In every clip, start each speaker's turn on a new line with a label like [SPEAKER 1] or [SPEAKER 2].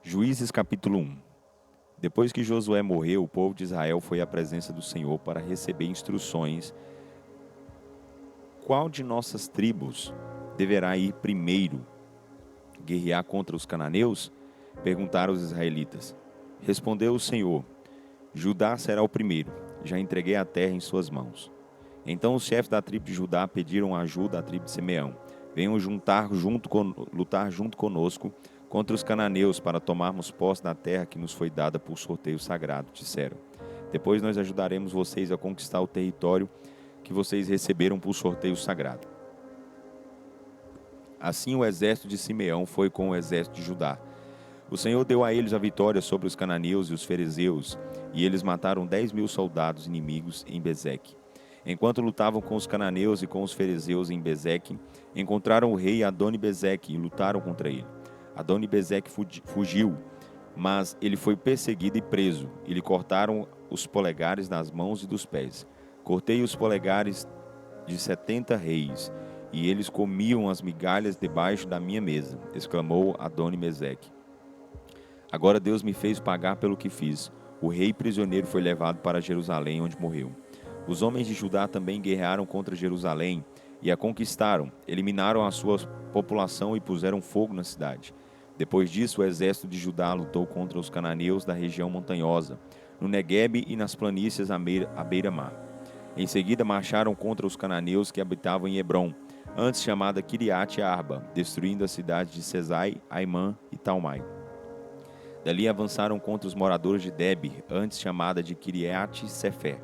[SPEAKER 1] Juízes capítulo 1. Depois que Josué morreu, o povo de Israel foi à presença do Senhor para receber instruções. Qual de nossas tribos deverá ir primeiro guerrear contra os cananeus? Perguntaram os israelitas. Respondeu o Senhor: Judá será o primeiro, já entreguei a terra em suas mãos. Então os chefes da tribo de Judá pediram ajuda à tribo de Simeão. Venham lutar junto conosco contra os cananeus para tomarmos posse da terra que nos foi dada por sorteio sagrado, disseram. Depois nós ajudaremos vocês a conquistar o território que vocês receberam por sorteio sagrado. Assim o exército de Simeão foi com o exército de Judá. O Senhor deu a eles a vitória sobre os cananeus e os ferezeus, e eles mataram 10.000 soldados inimigos em Bezeque. Enquanto lutavam com os cananeus e com os ferezeus em Bezeque, encontraram o rei Adoni-Bezeque e lutaram contra ele. Adoni-Bezeque fugiu, mas ele foi perseguido e preso, e lhe cortaram os polegares das mãos e dos pés. Cortei os polegares de 70 reis, e eles comiam as migalhas debaixo da minha mesa, exclamou Adoni-Bezeque. Agora Deus me fez pagar pelo que fiz. O rei prisioneiro foi levado para Jerusalém, onde morreu. Os homens de Judá também guerrearam contra Jerusalém e a conquistaram, eliminaram a sua população e puseram fogo na cidade. Depois disso, o exército de Judá lutou contra os cananeus da região montanhosa, no Neguebe e nas planícies à beira-mar. Em seguida, marcharam contra os cananeus que habitavam em Hebrom, antes chamada Kiriate Arba, destruindo as cidades de Sesai, Aimã e Talmai. Dali avançaram contra os moradores de Debir, antes chamada de Kiriate Sefer.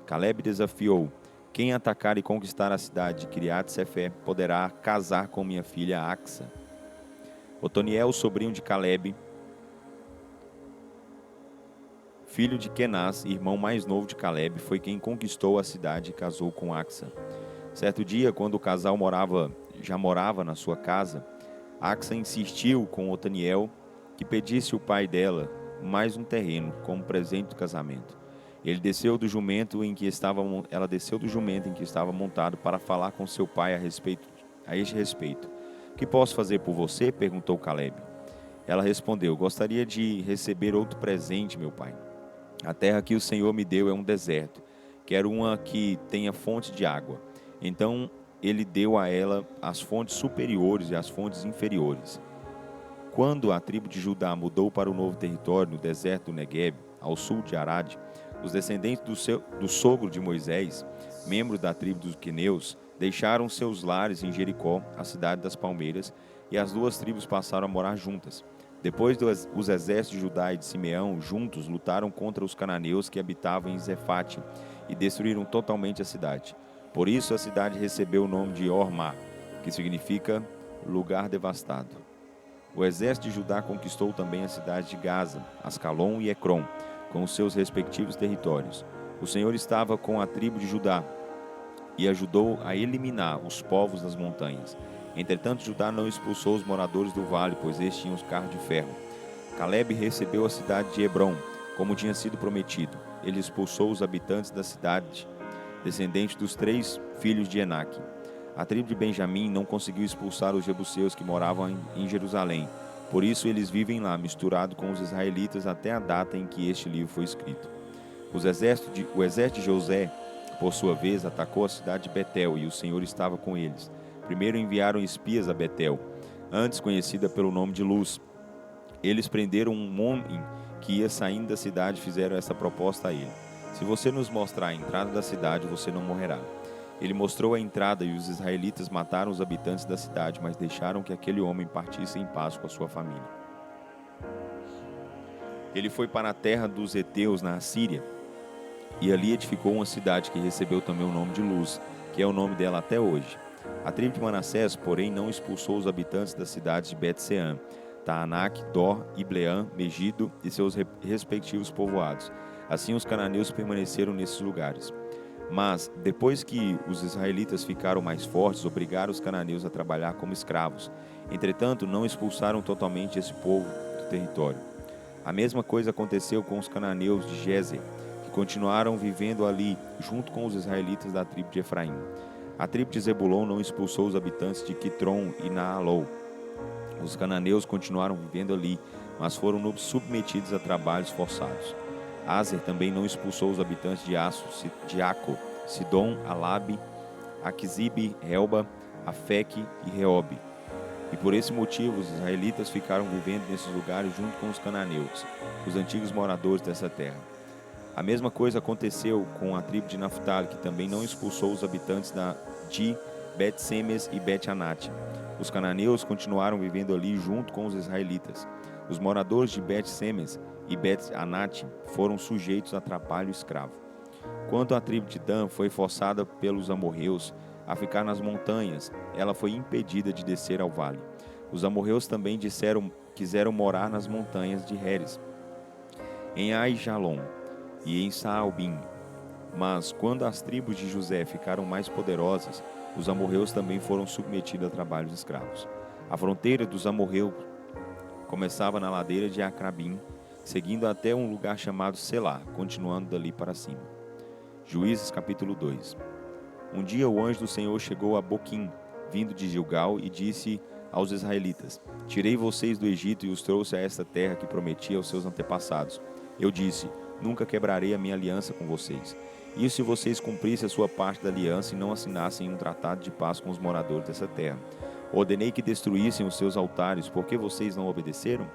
[SPEAKER 1] Caleb desafiou: quem atacar e conquistar a cidade de Kiriate Sefer poderá casar com minha filha Axa. Otoniel, sobrinho de Caleb, filho de Kenaz, irmão mais novo de Caleb, foi quem conquistou a cidade e casou com Axa. Certo dia, quando o casal já morava na sua casa, Axa insistiu com Otoniel que pedisse o pai dela mais um terreno como presente do casamento. Ela desceu do jumento em que estava montado para falar com seu pai a este respeito. O que posso fazer por você? Perguntou Caleb. Ela respondeu: gostaria de receber outro presente, meu pai. A terra que o Senhor me deu é um deserto. Quero uma que tenha fontes de água. Então ele deu a ela as fontes superiores e as fontes inferiores. Quando a tribo de Judá mudou para o novo território no deserto do Negueb, ao sul de Arade, os descendentes do sogro de Moisés, membros da tribo dos queneus, deixaram seus lares em Jericó, a cidade das palmeiras, e as duas tribos passaram a morar juntas. Depois, os exércitos de Judá e de Simeão juntos lutaram contra os cananeus que habitavam em Zefate e destruíram totalmente a cidade. Por isso a cidade recebeu o nome de Ormá, que significa lugar devastado. O exército de Judá conquistou também a cidade de Gaza, Ascalon e Ecrom, com os seus respectivos territórios. O Senhor estava com a tribo de Judá e ajudou a eliminar os povos das montanhas. Entretanto, Judá não expulsou os moradores do vale, pois estes tinham os carros de ferro. Caleb recebeu a cidade de Hebrom, como tinha sido prometido. Ele expulsou os habitantes da cidade, descendentes dos 3 filhos de Enaque. A tribo de Benjamim não conseguiu expulsar os jebuseus que moravam em Jerusalém. Por isso eles vivem lá, misturados com os israelitas até a data em que este livro foi escrito. O exército de José, por sua vez, atacou a cidade de Betel, e o Senhor estava com eles. Primeiro enviaram espias a Betel, antes conhecida pelo nome de Luz. Eles prenderam um homem que ia saindo da cidade e fizeram essa proposta a ele: se você nos mostrar a entrada da cidade, você não morrerá. Ele mostrou a entrada e os israelitas mataram os habitantes da cidade, mas deixaram que aquele homem partisse em paz com a sua família. Ele foi para a terra dos heteus, na Assíria, e ali edificou uma cidade que recebeu também o nome de Luz, que é o nome dela até hoje. A tribo de Manassés, porém, não expulsou os habitantes das cidades de Bet-Sean, Taanac, Dor, Ibleã, Megido e seus respectivos povoados. Assim os cananeus permaneceram nesses lugares. Mas, depois que os israelitas ficaram mais fortes, obrigaram os cananeus a trabalhar como escravos. Entretanto, não expulsaram totalmente esse povo do território. A mesma coisa aconteceu com os cananeus de Gezer, que continuaram vivendo ali, junto com os israelitas da tribo de Efraim. A tribo de Zebulon não expulsou os habitantes de Quitron e Naalol. Os cananeus continuaram vivendo ali, mas foram submetidos a trabalhos forçados. Aser também não expulsou os habitantes de Aco, Sidom, Alabe, Aquisibe, Helba, Afeque e Reobe. E por esse motivo os israelitas ficaram vivendo nesses lugares junto com os cananeus, os antigos moradores dessa terra. A mesma coisa aconteceu com a tribo de Naftali, que também não expulsou os habitantes de Bet-Semes e Bet-Anate. Os cananeus continuaram vivendo ali junto com os israelitas. Os moradores de Bet-Semes e Bet-Anate foram sujeitos a trabalho escravo. Quanto à tribo de Dan, foi forçada pelos amorreus a ficar nas montanhas, ela foi impedida de descer ao vale. Os amorreus também quiseram morar nas montanhas de Heres, em Aijalon e em Saalbim. Mas quando as tribos de José ficaram mais poderosas, os amorreus também foram submetidos a trabalhos escravos. A fronteira dos amorreus começava na ladeira de Acrabim, seguindo até um lugar chamado Selá, continuando dali para cima. Juízes capítulo 2. Um dia o anjo do Senhor chegou a Boquim, vindo de Gilgal, e disse aos israelitas: Tirei vocês do Egito e os trouxe a esta terra que prometi aos seus antepassados. Eu disse: Nunca quebrarei a minha aliança com vocês. E se vocês cumprissem a sua parte da aliança e não assinassem um tratado de paz com os moradores dessa terra? Ordenei que destruíssem os seus altares, porque vocês não obedeceram?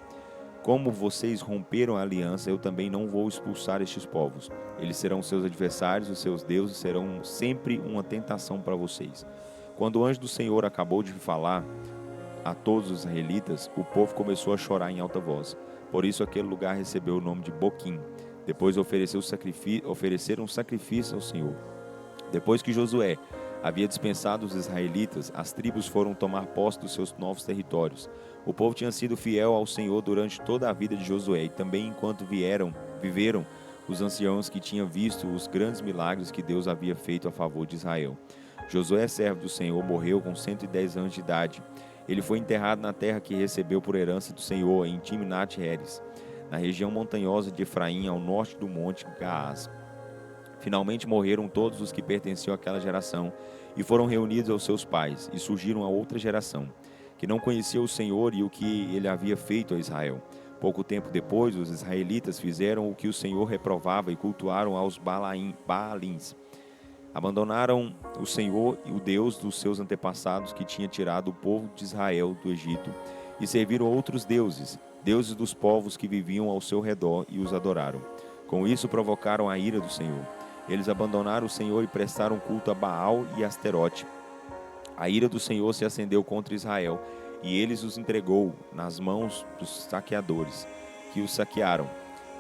[SPEAKER 1] Como vocês romperam a aliança, eu também não vou expulsar estes povos. Eles serão seus adversários, os seus deuses serão sempre uma tentação para vocês. Quando o anjo do Senhor acabou de falar a todos os israelitas, o povo começou a chorar em alta voz. Por isso aquele lugar recebeu o nome de Boquim. Depois ofereceram um sacrifício ao Senhor. Depois que Josué havia dispensado os israelitas, as tribos foram tomar posse dos seus novos territórios. O povo tinha sido fiel ao Senhor durante toda a vida de Josué, e também enquanto viveram os anciãos que tinham visto os grandes milagres que Deus havia feito a favor de Israel. Josué, servo do Senhor, morreu com 110 anos de idade. Ele foi enterrado na terra que recebeu por herança do Senhor, em Timnat-Heres, na região montanhosa de Efraim, ao norte do monte Gaás. Finalmente morreram todos os que pertenciam àquela geração e foram reunidos aos seus pais, e surgiram a outra geração, que não conhecia o Senhor e o que ele havia feito a Israel. Pouco tempo depois, os israelitas fizeram o que o Senhor reprovava e cultuaram aos Baalins. Abandonaram o Senhor e o Deus dos seus antepassados, que tinha tirado o povo de Israel do Egito, e serviram outros deuses, deuses dos povos que viviam ao seu redor, e os adoraram. Com isso provocaram a ira do Senhor. Eles abandonaram o Senhor e prestaram culto a Baal e Asterote. A ira do Senhor se acendeu contra Israel, e ele os entregou nas mãos dos saqueadores, que os saquearam.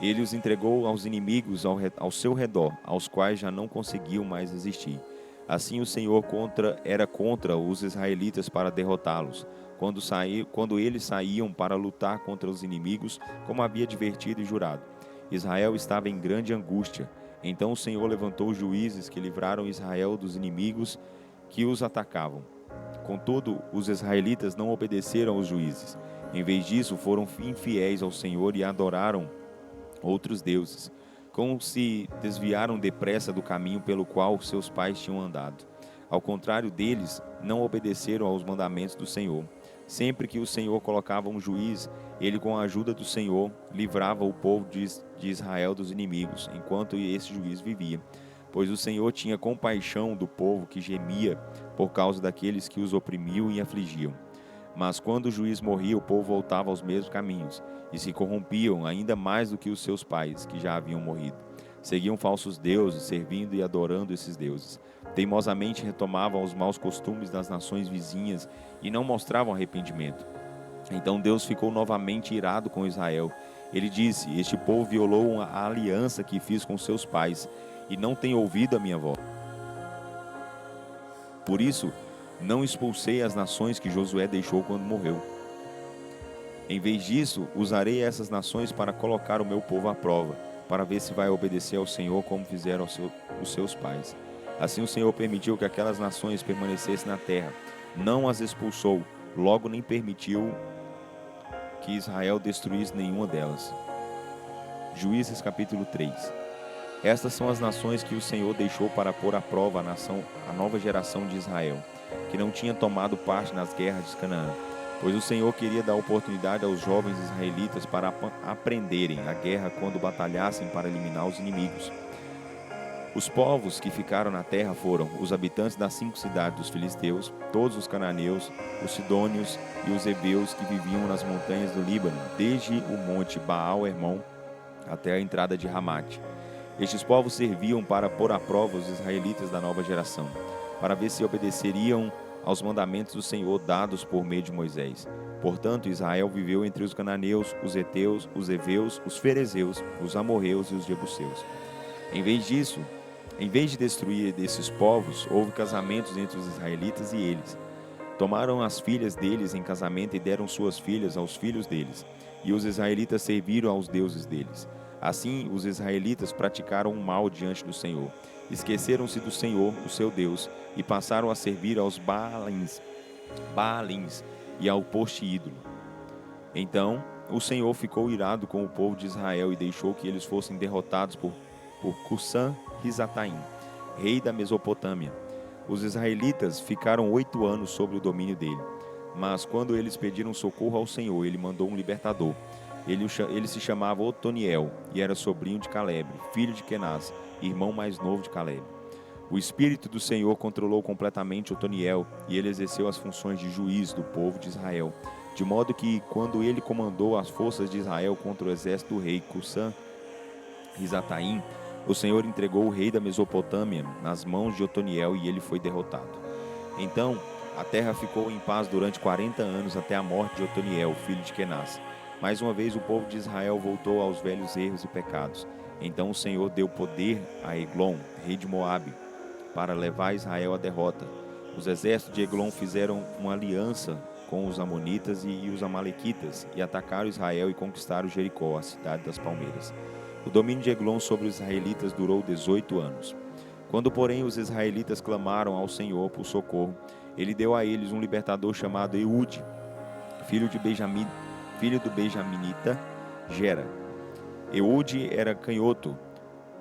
[SPEAKER 1] Ele os entregou aos inimigos ao seu redor, aos quais já não conseguiam mais resistir. Assim o Senhor era contra os israelitas para derrotá-los, quando eles saíam para lutar contra os inimigos, como havia advertido e jurado. Israel estava em grande angústia. Então o Senhor levantou juízes que livraram Israel dos inimigos que os atacavam. Contudo, os israelitas não obedeceram aos juízes. Em vez disso, foram infiéis ao Senhor e adoraram outros deuses, como se desviaram depressa do caminho pelo qual seus pais tinham andado. Ao contrário deles, não obedeceram aos mandamentos do Senhor. Sempre que o Senhor colocava um juiz, ele, com a ajuda do Senhor, livrava o povo de Israel dos inimigos, enquanto esse juiz vivia. Pois o Senhor tinha compaixão do povo que gemia por causa daqueles que os oprimiam e afligiam. Mas quando o juiz morria, o povo voltava aos mesmos caminhos, e se corrompiam ainda mais do que os seus pais, que já haviam morrido. Seguiam falsos deuses, servindo e adorando esses deuses. Teimosamente retomavam os maus costumes das nações vizinhas e não mostravam arrependimento. Então Deus ficou novamente irado com Israel. Ele disse: Este povo violou a aliança que fiz com seus pais e não tem ouvido a minha voz. Por isso, não expulsei as nações que Josué deixou quando morreu. Em vez disso, usarei essas nações para colocar o meu povo à prova, para ver se vai obedecer ao Senhor como fizeram os seus pais. Assim o Senhor permitiu que aquelas nações permanecessem na terra. Não as expulsou, logo nem permitiu que Israel destruísse nenhuma delas. Juízes capítulo 3. Estas são as nações que o Senhor deixou para pôr à prova a nova geração de Israel, que não tinha tomado parte nas guerras de Canaã. pois o Senhor queria dar oportunidade aos jovens israelitas para aprenderem a guerra quando batalhassem para eliminar os inimigos. Os povos que ficaram na terra foram os habitantes das 5 cidades dos filisteus, todos os cananeus, os sidônios e os heveus que viviam nas montanhas do Líbano, desde o monte Baal-Hermon até a entrada de Ramate. Estes povos serviam para pôr à prova os israelitas da nova geração, para ver se obedeceriam aos mandamentos do Senhor dados por meio de Moisés. Portanto, Israel viveu entre os cananeus, os heteus, os heveus, os ferezeus, os amorreus e os jebuseus. Em vez de destruir esses povos, houve casamentos entre os israelitas e eles. Tomaram as filhas deles em casamento e deram suas filhas aos filhos deles, e os israelitas serviram aos deuses deles. Assim, os israelitas praticaram o mal diante do Senhor. Esqueceram-se do Senhor, o seu Deus, e passaram a servir aos Baalins e ao poste ídolo. Então, o Senhor ficou irado com o povo de Israel e deixou que eles fossem derrotados por Cusã-Risataim, rei da Mesopotâmia. Os israelitas ficaram 8 anos sob o domínio dele. Mas quando eles pediram socorro ao Senhor, ele mandou um libertador. Ele se chamava Otoniel e era sobrinho de Caleb, filho de Quenaz, irmão mais novo de Caleb. O Espírito do Senhor controlou completamente Otoniel e ele exerceu as funções de juiz do povo de Israel, de modo que, quando ele comandou as forças de Israel contra o exército do rei Cusã-Risataim, o Senhor entregou o rei da Mesopotâmia nas mãos de Otoniel e ele foi derrotado. Então, a terra ficou em paz durante 40 anos até a morte de Otoniel, filho de Quenaz. Mais uma vez o povo de Israel voltou aos velhos erros e pecados. Então o Senhor deu poder a Eglon, rei de Moabe, para levar Israel à derrota. Os exércitos de Eglon fizeram uma aliança com os amonitas e os amalequitas e atacaram Israel e conquistaram Jericó, a cidade das palmeiras. O domínio de Eglon sobre os israelitas durou 18 anos. Quando, porém, os israelitas clamaram ao Senhor por socorro, ele deu a eles um libertador chamado Eude, filho do benjaminita Gera. Eude era canhoto.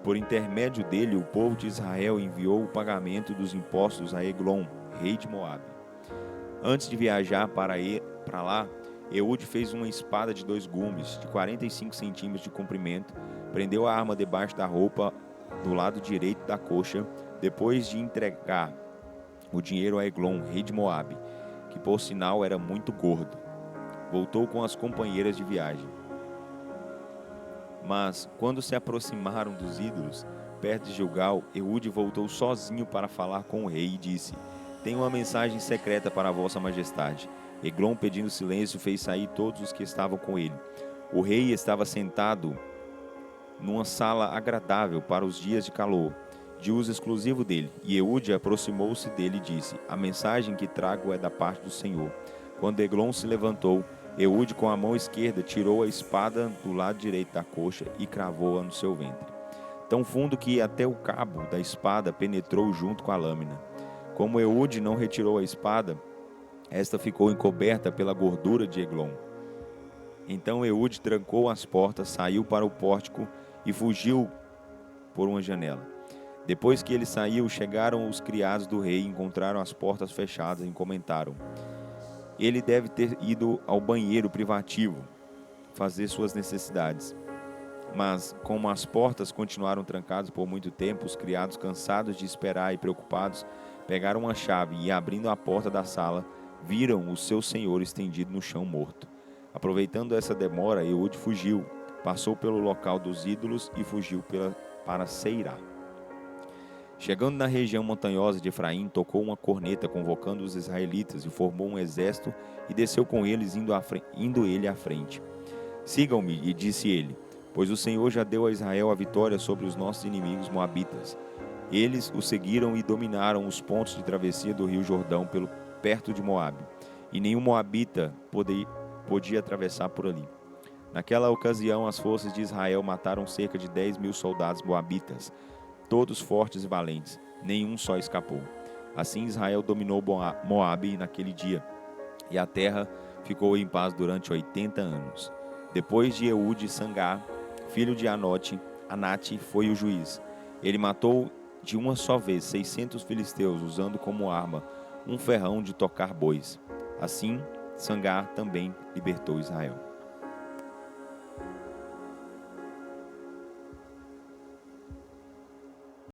[SPEAKER 1] Por intermédio dele, o povo de Israel enviou o pagamento dos impostos a Eglon, rei de Moabe. Antes de viajar para lá, Eude fez uma espada de 2 gumes, de 45 centímetros de comprimento, prendeu a arma debaixo da roupa do lado direito da coxa, depois de entregar o dinheiro a Eglon, rei de Moabe, que por sinal era muito gordo. Voltou com as companheiras de viagem. Mas, quando se aproximaram dos ídolos, perto de Gilgal, Eude voltou sozinho para falar com o rei e disse: Tenho uma mensagem secreta para a vossa majestade. Eglon, pedindo silêncio, fez sair todos os que estavam com ele. O rei estava sentado numa sala agradável para os dias de calor, de uso exclusivo dele, e Eude aproximou-se dele e disse: A mensagem que trago é da parte do Senhor. Quando Eglon se levantou, Eude com a mão esquerda tirou a espada do lado direito da coxa e cravou-a no seu ventre, tão fundo que até o cabo da espada penetrou junto com a lâmina. Como Eude não retirou a espada, esta ficou encoberta pela gordura de Eglon. Então Eude trancou as portas, saiu para o pórtico e fugiu por uma janela. Depois que ele saiu, chegaram os criados do rei e encontraram as portas fechadas e comentaram: Ele deve ter ido ao banheiro privativo fazer suas necessidades. Mas, como as portas continuaram trancadas por muito tempo, os criados, cansados de esperar e preocupados, pegaram uma chave e, abrindo a porta da sala, viram o seu senhor estendido no chão morto. Aproveitando essa demora, Eude fugiu, passou pelo local dos ídolos e fugiu para Seirá. Chegando na região montanhosa de Efraim, tocou uma corneta convocando os israelitas e formou um exército e desceu com eles indo ele à frente. Sigam-me, e disse ele, pois o Senhor já deu a Israel a vitória sobre os nossos inimigos moabitas. Eles o seguiram e dominaram os pontos de travessia do rio Jordão perto de Moabe, e nenhum moabita podia atravessar por ali. Naquela ocasião, as forças de Israel mataram cerca de 10.000 soldados moabitas, todos fortes e valentes, nenhum só escapou. Assim Israel dominou Moabe naquele dia, e a terra ficou em paz durante 80 anos. Depois de Eude, Sangar, filho de Anate foi o juiz. Ele matou de uma só vez 600 filisteus, usando como arma um ferrão de tocar bois. Assim, Sangar também libertou Israel.